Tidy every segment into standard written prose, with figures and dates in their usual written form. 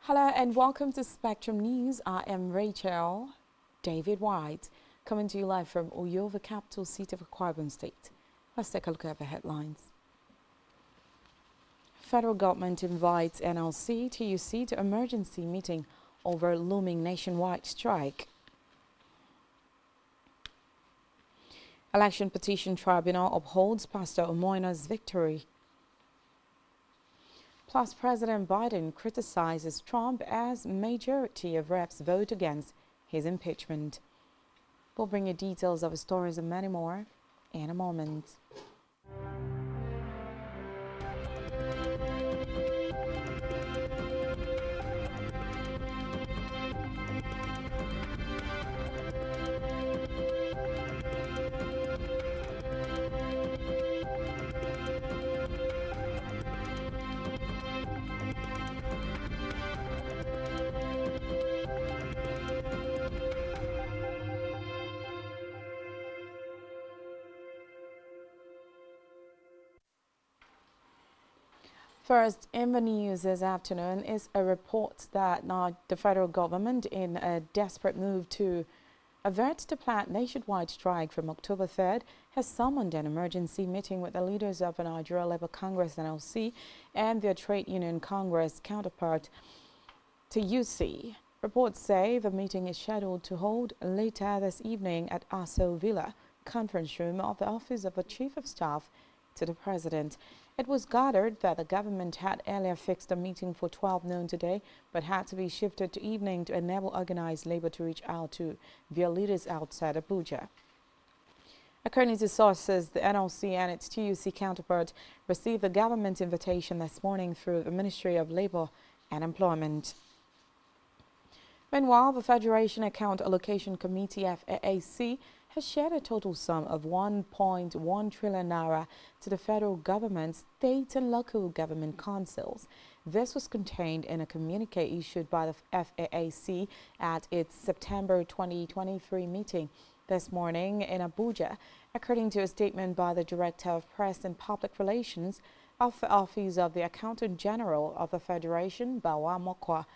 Hello and welcome to Spectrum News. I am Rachel David White, coming to you live from Oyo, the capital seat of Akwa Ibom State. Let's take a look at the headlines. Federal government invites NLC TUC to emergency meeting over looming nationwide strike. Election Petition Tribunal upholds Pastor Omoina's victory. Plus, President Biden criticizes Trump as majority of reps vote against his impeachment. We'll bring you details of the stories and many more in a moment. First, in the news this afternoon is a report that now the federal government, in a desperate move to avert the planned nationwide strike from October 3rd, has summoned an emergency meeting with the leaders of the Nigeria Labour Congress NLC and their trade union Congress counterpart TUC. Reports say the meeting is scheduled to hold later this evening at Aso Villa, conference room of the Office of the Chief of Staff to the President. It was gathered that the government had earlier fixed a meeting for 12 noon today, but had to be shifted to evening to enable organized labor to reach out to their leaders outside Abuja. According to sources, the NLC and its TUC counterpart received the government invitation this morning through the Ministry of Labor and Employment. Meanwhile, the Federation Account Allocation Committee FAAC has shared a total sum of 1.1 trillion naira to the federal government, state and local government councils. This was contained in a communique issued by the FAAC at its September 2023 meeting this morning in Abuja. According to a statement by the Director of Press and Public Relations of the Office of the Accountant General of the Federation, Bawa Mokwa,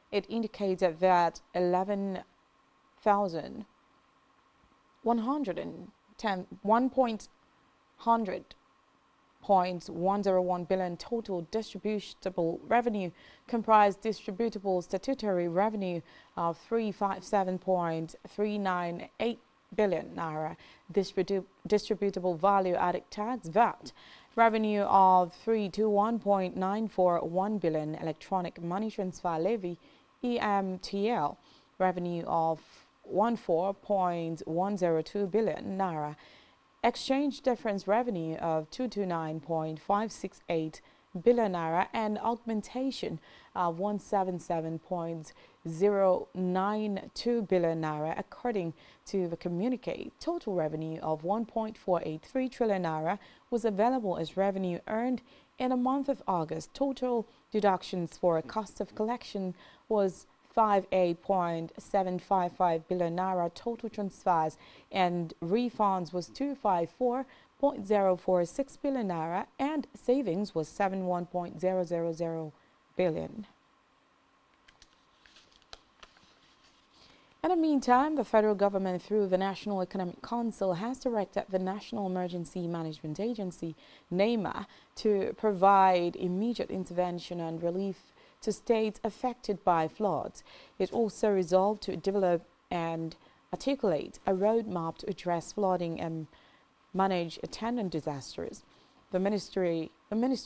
it indicated that 1.101 billion total distributable revenue comprised distributable statutory revenue of 357.398 billion naira, distributable value added tax VAT revenue of 321.941 billion, electronic money transfer levy EMTL revenue of 14.102 billion naira, exchange difference revenue of 229.568 billion naira, and augmentation of 177.092 billion naira. According to the communique, total revenue of 1.483 trillion naira was available as revenue earned in the month of August. Total deductions for a cost of collection was 58.755 billion naira. Total transfers and refunds was 254.046 billion naira, and savings was 71.000 billion. In the meantime, the federal government, through the National Economic Council, has directed the National Emergency Management Agency, NEMA, to provide immediate intervention and relief to states affected by floods. It also resolved to develop and articulate a roadmap to address flooding and manage attendant disasters. The Minister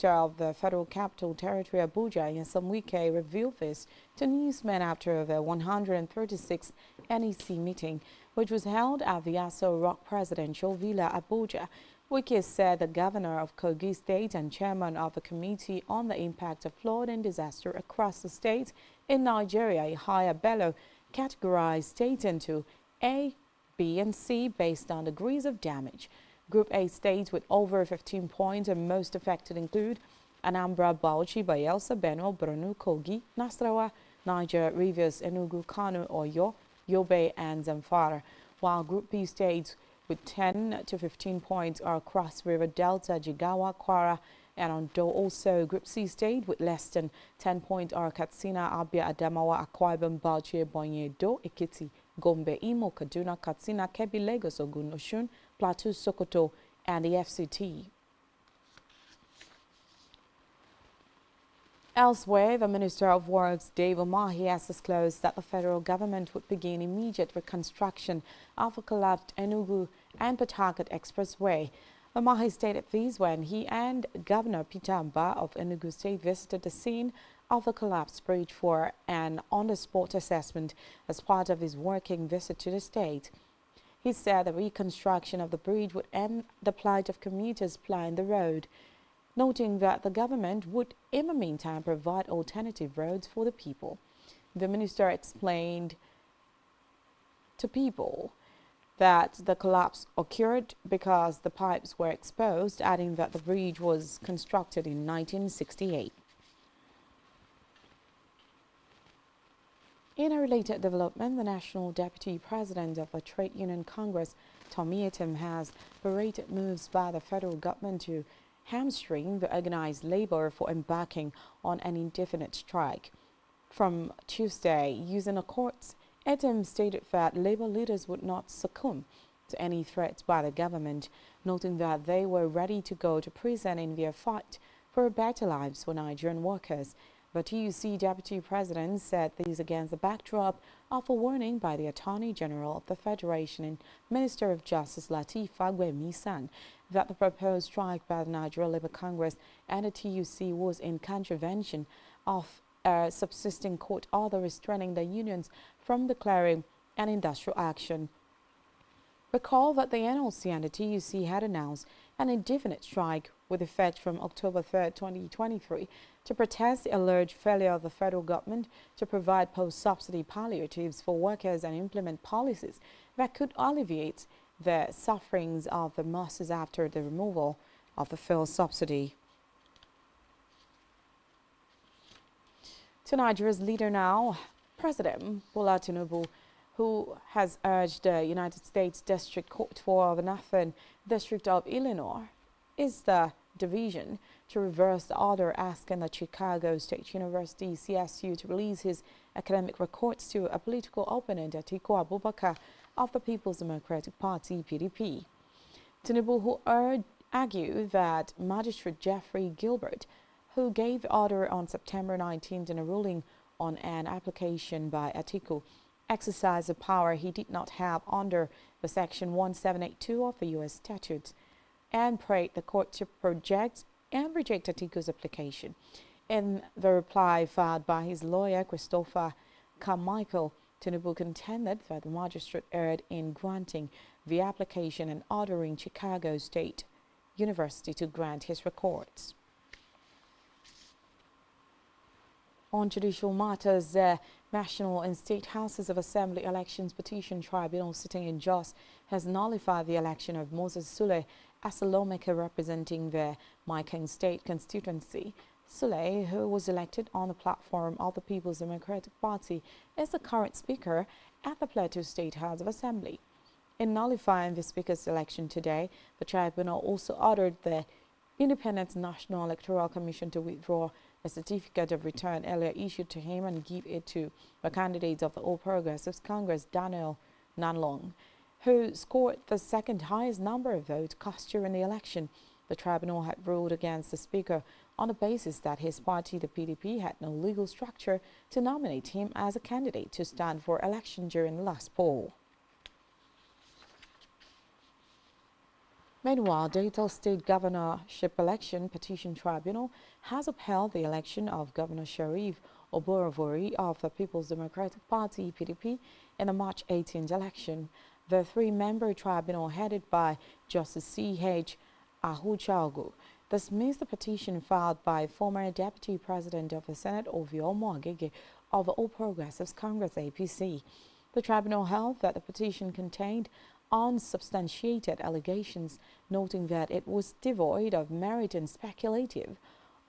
of the Federal Capital Territory, Abuja, Nyesom Wike, revealed this to newsmen after the 136th NEC meeting, which was held at the Aso Rock Presidential Villa, Abuja. Wike said the governor of Kogi State and chairman of the Committee on the Impact of Flood and Disaster across the state in Nigeria, Yahaya Bello, categorized states into A, B, and C based on degrees of damage. Group A states with over 15 points and most affected include Anambra, Bauchi, Bayelsa, Benue, Borno, Kogi, Nasarawa, Niger, Rivers, Enugu, Kano, Oyo, Yobe, and Zamfara, while Group B states with 10 to 15 points are Cross River Delta, Jigawa, Kwara, and Ondo also Group C stayed with less than 10 points are Katsina, Abia, Adamawa, Akwa Ibom, Bauchi, Ebonyi, Edo, Ekiti, Gombe, Imo, Kaduna, Katsina, Kebbi, Lagos, Ogun, Osun, Plateau, Sokoto, and the FCT. Elsewhere, the Minister of Works, Dave Umahi, has disclosed that the federal government would begin immediate reconstruction of a collapsed Enugu and Port Harcourt Expressway. Umahi stated this when he and Governor Peter Amba of Enugu State visited the scene of the collapsed bridge for an on-the-spot assessment as part of his working visit to the state. He said the reconstruction of the bridge would end the plight of commuters plying the road, noting that the government would, in the meantime, provide alternative roads for the people. The minister explained to people that the collapse occurred because the pipes were exposed, adding that the bridge was constructed in 1968. In a related development, the National Deputy President of the Trade Union Congress, Tommy Etim, has berated moves by the federal government to hamstring the organized labor for embarking on an indefinite strike. From Tuesday, using a court, Etim stated that labor leaders would not succumb to any threats by the government, noting that they were ready to go to prison in their fight for better lives for Nigerian workers. The TUC Deputy President said this against the backdrop of a warning by the Attorney General of the Federation and Minister of Justice Lateef Fagbemi-San that the proposed strike by the Nigeria Labour Congress and the TUC was in contravention of a subsisting court order restraining the unions from declaring an industrial action. Recall that the NLC and the TUC had announced an indefinite strike with effect from October 3, 2023, to protest the alleged failure of the federal government to provide post-subsidy palliatives for workers and implement policies that could alleviate the sufferings of the masses after the removal of the fuel subsidy. To Nigeria's leader now, President Bola Tinubu, who has urged the United States District Court for the Northern District of Illinois is the division to reverse the order asking the Chicago State University CSU to release his academic records to a political opponent, Atiku Abubakar of the People's Democratic Party, PDP. Tinubu, who argued that Magistrate Jeffrey Gilbert, who gave the order on September 19th in a ruling on an application by Atiku, exercised a power he did not have under the Section 1782 of the U.S. statutes, and prayed the court to reject Atiku's application. In the reply filed by his lawyer, Christopher Carmichael, Tinubu contended that the magistrate erred in granting the application and ordering Chicago State University to grant his records. On judicial matters, the National and State Houses of Assembly Elections Petition Tribunal sitting in Jos has nullified the election of Moses Sule as a lawmaker representing the Maiken State constituency. Sule, who was elected on the platform of the People's Democratic Party, is the current speaker at the Plateau State House of Assembly. In nullifying the speaker's election today, the tribunal also ordered the Independent National Electoral Commission to withdraw a certificate of return earlier issued to him and give it to the candidate of the All Progressives Congress, Daniel Nanlong, who scored the second highest number of votes cast during the election. The tribunal had ruled against the speaker on the basis that his party, the PDP, had no legal structure to nominate him as a candidate to stand for election during the last poll. Meanwhile, Delta State Governorship Election Petition Tribunal has upheld the election of Governor Sharif Oborevori of the People's Democratic Party, PDP, in the March 18th election. The three-member tribunal headed by Justice C.H. Ahuchaogu dismissed the petition filed by former Deputy President of the Senate, Ovio Mwagege, of the All Progressives Congress, APC. The tribunal held that the petition contained unsubstantiated allegations, noting that it was devoid of merit and speculative.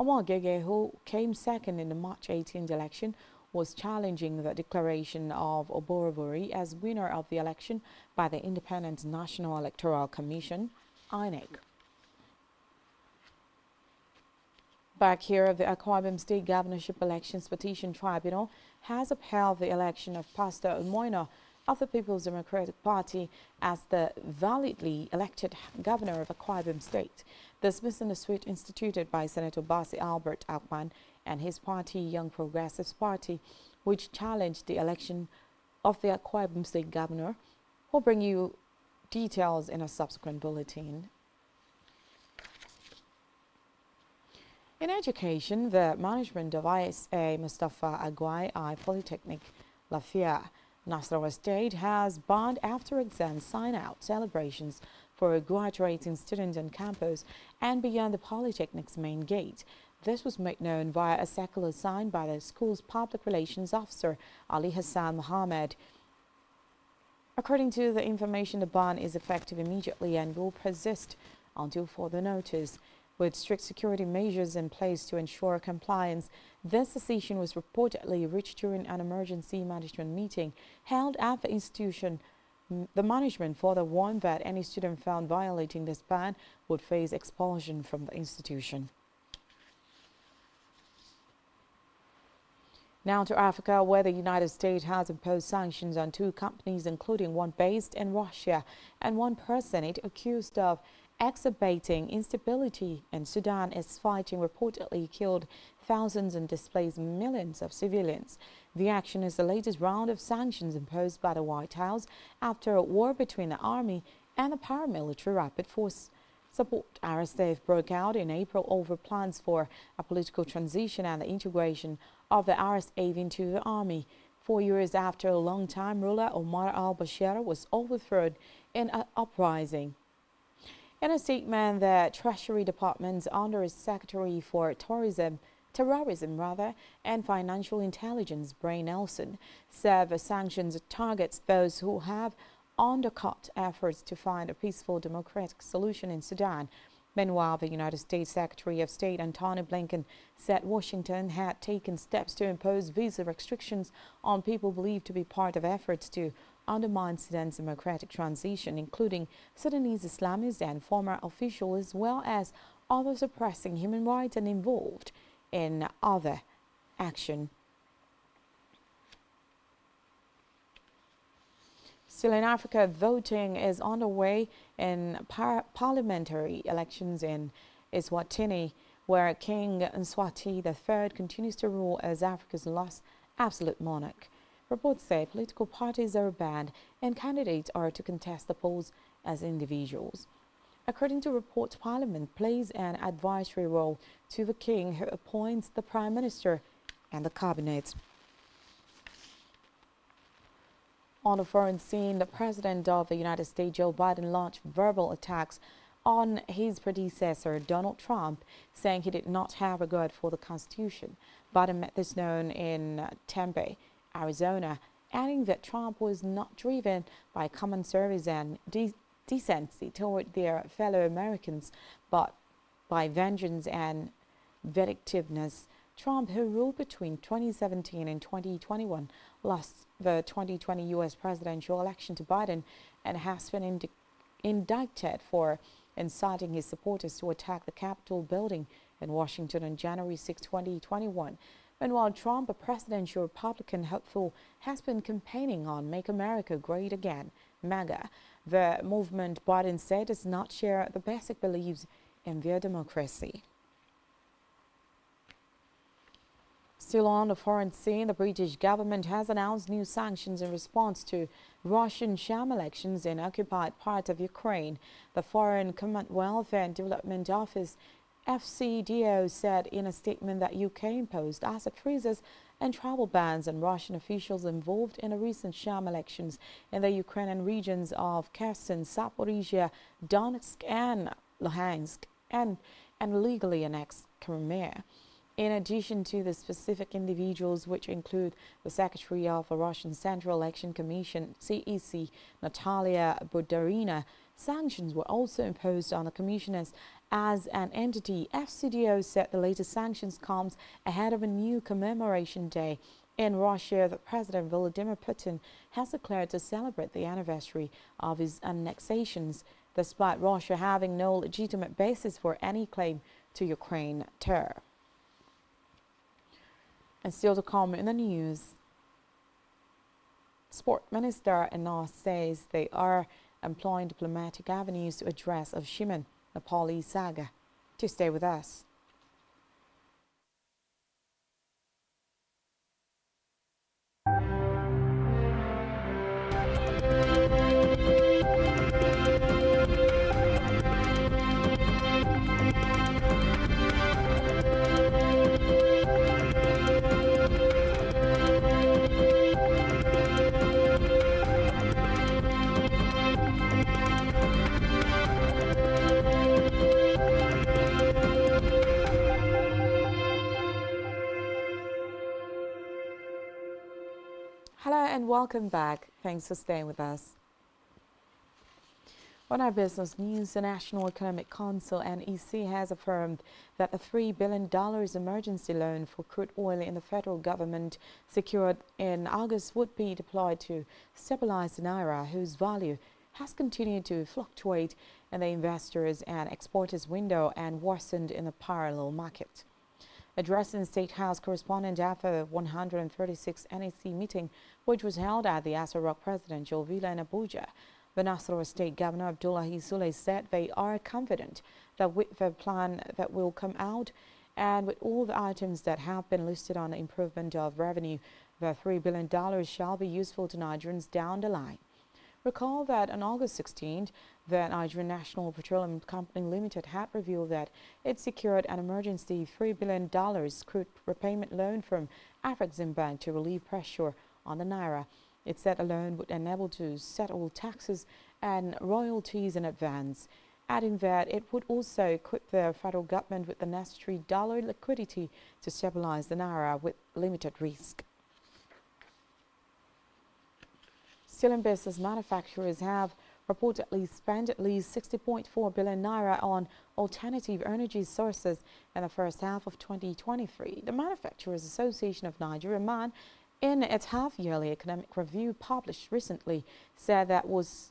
Omogege, who came second in the March 18th election, was challenging the declaration of Oborevori as winner of the election by the Independent National Electoral Commission, INEC. Back here, the Akwa Ibom State Governorship Elections Petition Tribunal has upheld the election of Pastor Umoina of the People's Democratic Party as the validly elected governor of Akwa Ibom State, dismissing the suit instituted by Senator Basi Albert Akpan and his party, Young Progressives Party, which challenged the election of the Akwa Ibom State Governor. We'll bring you details in a subsequent bulletin. In education, the management of ISA Mustafa Agwai I Polytechnic Lafia, Nasarawa State, has banned after-exam sign-out celebrations for graduating students on campus and beyond the Polytechnic's main gate. This was made known via a circular signed by the school's public relations officer, Ali Hassan Mohammed. According to the information, the ban is effective immediately and will persist until further notice. With strict security measures in place to ensure compliance, this decision was reportedly reached during an emergency management meeting held at the institution. The management further warned that any student found violating this ban would face expulsion from the institution. Now to Africa, where the United States has imposed sanctions on 2 companies, including one based in Russia and one person it accused of exacerbating instability in Sudan as fighting reportedly killed thousands and displaced millions of civilians. The action is the latest round of sanctions imposed by the White House after a war between the army and the paramilitary Rapid Force Support RSF broke out in April over plans for a political transition and the integration of the RSF into the army. 4 years after a long-time ruler Omar al-Bashir was overthrown in an uprising. In a statement, the Treasury Department's Under Secretary for Terrorism and Financial Intelligence, Bray Nelson, said the sanctions targets those who have undercut efforts to find a peaceful democratic solution in Sudan. Meanwhile, the United States Secretary of State Antony Blinken said Washington had taken steps to impose visa restrictions on people believed to be part of efforts to undermine Sudan's democratic transition, including Sudanese Islamists and former officials, as well as others oppressing human rights and involved in other action. Still in Africa, voting is underway in parliamentary elections in Eswatini, where King Mswati III continues to rule as Africa's last absolute monarch. Reports say political parties are banned and candidates are to contest the polls as individuals. According to reports, Parliament plays an advisory role to the king, who appoints the Prime Minister and the cabinet. On the foreign scene, the President of the United States, Joe Biden, launched verbal attacks on his predecessor, Donald Trump, saying he did not have regard for the Constitution. Biden made this known in Tempe, Arizona, adding that Trump was not driven by common service and decency toward their fellow Americans, but by vengeance and vindictiveness. Trump, who ruled between 2017 and 2021, lost the 2020 U.S. presidential election to Biden and has been indicted for inciting his supporters to attack the Capitol building in Washington on January 6, 2021. Meanwhile, Trump, a presidential Republican hopeful, has been campaigning on Make America Great Again, MAGA. The movement, Biden said, does not share the basic beliefs in their democracy. Still on the foreign scene, the British government has announced new sanctions in response to Russian sham elections in occupied parts of Ukraine. The Foreign Commonwealth and Development Office FCDO said in a statement that UK imposed asset freezes and travel bans on Russian officials involved in the recent sham elections in the Ukrainian regions of Kherson, Zaporizhia, Donetsk and Luhansk, and illegally annexed Crimea. In addition to the specific individuals, which include the Secretary of the Russian Central Election Commission, CEC, Natalia Budarina, sanctions were also imposed on the commissioners as an entity. FCDO said the latest sanctions comes ahead of a new commemoration day in Russia that President Vladimir Putin has declared to celebrate the anniversary of his annexations, despite Russia having no legitimate basis for any claim to Ukraine terror. And still to come in the news, Sport Minister Anna says they are employing diplomatic avenues to address of Shimon Nepali saga. To stay with us. Hello and welcome back. Thanks for staying with us. On our business news, the National Economic Council (NEC) has affirmed that the $3 billion emergency loan for crude oil in the federal government secured in August would be deployed to stabilize the naira, whose value has continued to fluctuate in the investors' and exporters' window and worsened in the parallel market. Addressing State House correspondent after the 136th NEC meeting, which was held at the Asa Rock Presidential Villa in Abuja, the Nasarawa State Governor Abdullahi Sule said they are confident that with the plan that will come out and with all the items that have been listed on the improvement of revenue, the $3 billion shall be useful to Nigerians down the line. Recall that on August 16th, the Nigerian National Petroleum Company Limited had revealed that it secured an emergency $3 billion crude repayment loan from Afrexim Bank to relieve pressure on the naira. It said a loan would enable to settle taxes and royalties in advance, adding that it would also equip the federal government with the necessary dollar liquidity to stabilize the naira with limited risk. Still in business, manufacturers have reportedly spent at least 60.4 billion naira on alternative energy sources in the first half of 2023. The Manufacturers Association of Nigeria, MAN, in its half-yearly economic review published recently, said that was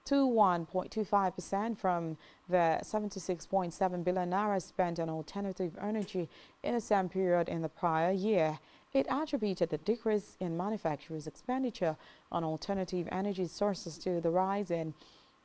21.25% from the 76.7 billion naira spent on alternative energy in the same period in the prior year. It attributed the decrease in manufacturers' expenditure on alternative energy sources to the rise in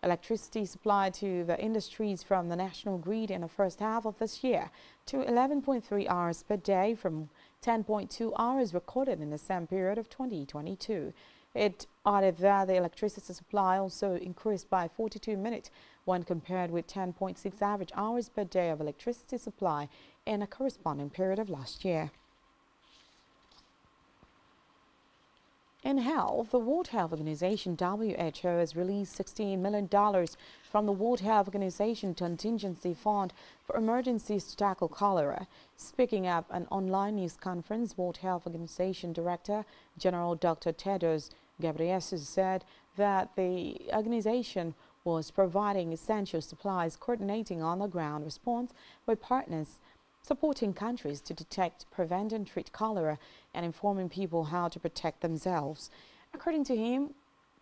electricity supply to the industries from the national grid in the first half of this year to 11.3 hours per day from 10.2 hours recorded in the same period of 2022. It added that the electricity supply also increased by 42 minutes when compared with 10.6 average hours per day of electricity supply in a corresponding period of last year. In health, the World Health Organization (WHO) has released $16 million from the World Health Organization Contingency Fund for emergencies to tackle cholera. Speaking at an online news conference, World Health Organization Director General Dr. Tedros Ghebreyesus said that the organization was providing essential supplies, coordinating on-the-ground response with partners, supporting countries to detect, prevent and treat cholera, and informing people how to protect themselves. According to him,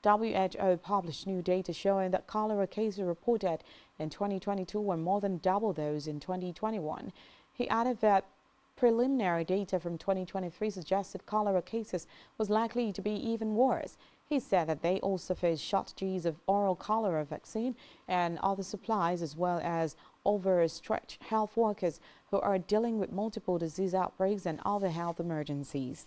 WHO published new data showing that cholera cases reported in 2022 were more than double those in 2021. He added that preliminary data from 2023 suggested cholera cases was likely to be even worse. He said that they also face shortages of oral cholera vaccine and other supplies, as well as overstretched health workers who are dealing with multiple disease outbreaks and other health emergencies.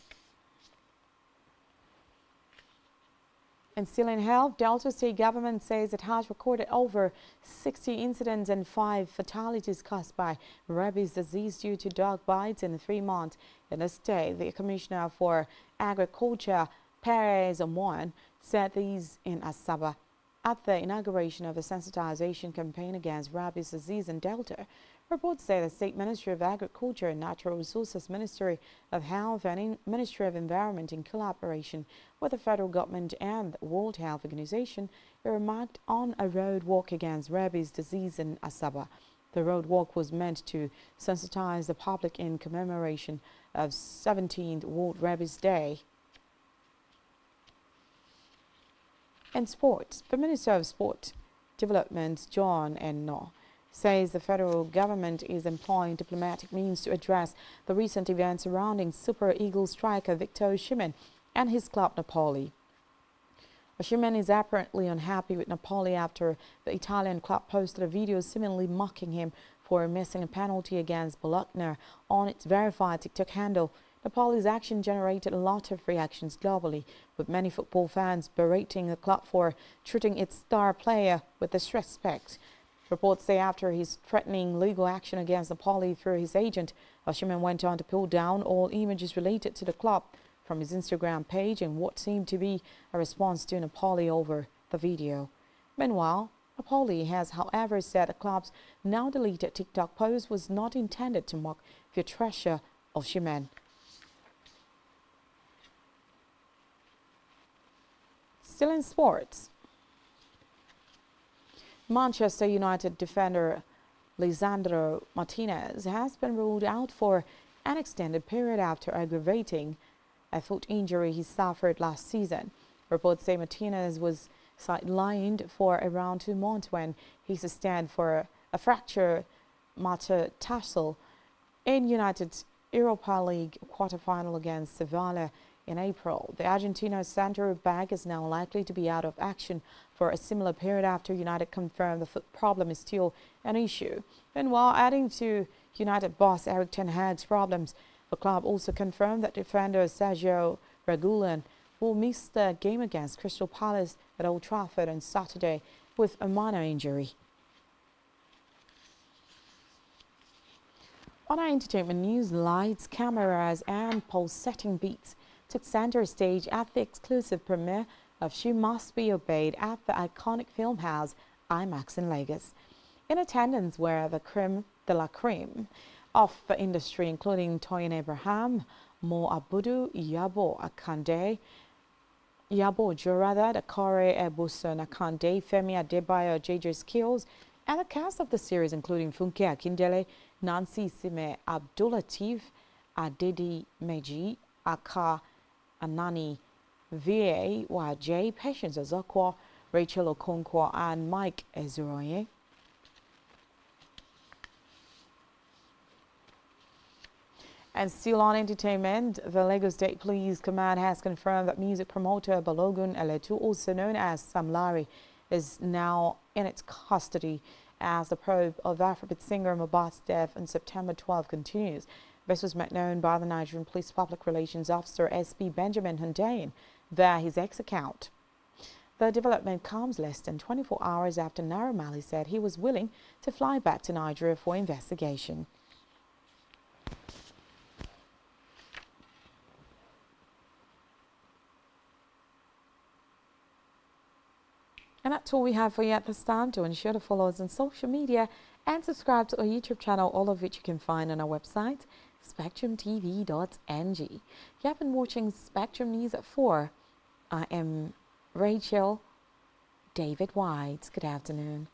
And still in health, Delta State government says it has recorded over 60 incidents and 5 fatalities caused by rabies disease due to dog bites in 3 months in the state. The Commissioner for Agriculture, Perez Omoan, said these in Asaba at the inauguration of a sensitization campaign against rabies disease in Delta. Reports say the State Ministry of Agriculture and Natural Resources, Ministry of Health and Ministry of Environment, in collaboration with the federal government and the World Health Organization, earmarked on a road walk against rabies disease in Asaba. The road walk was meant to sensitize the public in commemoration of 17th World Rabies Day. In sports, the Minister of Sport Development, John N. says the federal government is employing diplomatic means to address the recent events surrounding Super Eagles striker Victor Osimhen and his club Napoli. Osimhen is apparently unhappy with Napoli after the Italian club posted a video seemingly mocking him for missing a penalty against Bologna on its verified TikTok handle. Napoli's action generated a lot of reactions globally, with many football fans berating the club for treating its star player with disrespect. Reports say after his threatening legal action against Napoli through his agent, Osimhen went on to pull down all images related to the club from his Instagram page in what seemed to be a response to Napoli over the video. Meanwhile, Napoli has, however, said the club's now deleted TikTok post was not intended to mock the treasure of Osimhen. Still in sports, Manchester United defender Lisandro Martinez has been ruled out for an extended period after aggravating a foot injury he suffered last season. Reports say Martinez was sidelined for around 2 months when he sustained for a fractured metatarsal in United's Europa League quarter-final against Sevilla in April. The Argentina's centre back is now likely to be out of action for a similar period after United confirmed the foot problem is still an issue. And while adding to United boss Erik ten Hag's problems, the club also confirmed that defender Sergio Reguilon will miss the game against Crystal Palace at Old Trafford on Saturday with a minor injury. On our entertainment news, lights, cameras and pulsating beats took center stage at the exclusive premiere of She Must Be Obeyed at the iconic film house IMAX in Lagos. In attendance were the creme de la creme of the industry, including Toyin Abraham, Mo Abudu, Yabo Akande, Yabo Jorada, Dakore Ebuson Akande, Femi Adebayo, JJ Skills, and the cast of the series, including Funke Akindele, Nancy Sime Abdulatif, Adedi Meji, Aka Anani VA, YJ, Patience Azokwa, Rachel Okonkwo, and Mike Ezuroye. And still on entertainment, the Lagos State Police Command has confirmed that music promoter Balogun Eletu, also known as Sam Larry, is now in its custody as the probe of Afrobeat singer Mohbad's death on September 12 continues. This was made known by the Nigerian Police Public Relations Officer SP Benjamin Hundain via his X account. The development comes less than 24 hours after Naira Marley said he was willing to fly back to Nigeria for investigation. And that's all we have for you at this time. Do ensure to follow us on social media and subscribe to our YouTube channel, all of which you can find on our website, spectrumtv.ng. You have been watching Spectrum News at 4. I am Rachel David White. Good afternoon.